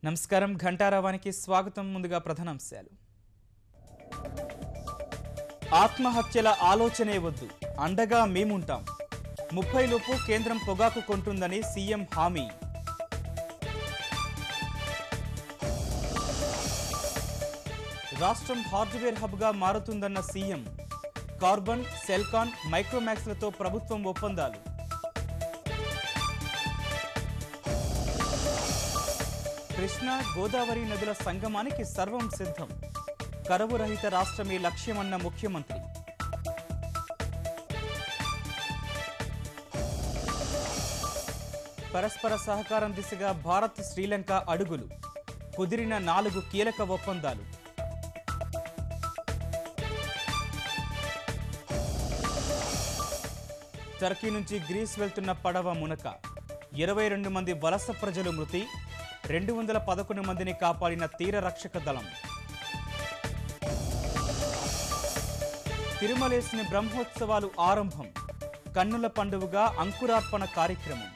నమస్కారం ఘంటారావానికి స్వాగతం. ముందుగా ప్రధానాంశాలు. ఆత్మహత్యల ఆలోచనే వద్దు, అండగా మేముంటాం. 30 లోపు కేంద్రం పొగాకు కొంటుందని సీఎం హామీ. రాష్ట్రం హార్డ్వేర్ హబ్గా మారుతుందన్న సీఎం. కార్బన్, సెల్కాన్, మైక్రోమాక్స్లతో ప్రభుత్వం ఒప్పందాలు. కృష్ణా, గోదావరి నదుల సంగమానికి సర్వం సిద్ధం. కరువు రహిత రాష్ట్రమే లక్ష్యమన్న ముఖ్యమంత్రి. పరస్పర సహకారం దిశగా భారత్, శ్రీలంక అడుగులు. కుదిరిన 4 కీలక ఒప్పందాలు. టర్కీ నుంచి గ్రీస్ వెళ్తున్న పడవ మునక 22 మంది వలస ప్రజలు మృతి. 211 మందిని కాపాడిన తీర రక్షక దళం. తిరుమలేసిన బ్రహ్మోత్సవాలు ఆరంభం. కన్నుల పండువగా అంకురార్పణ కార్యక్రమం.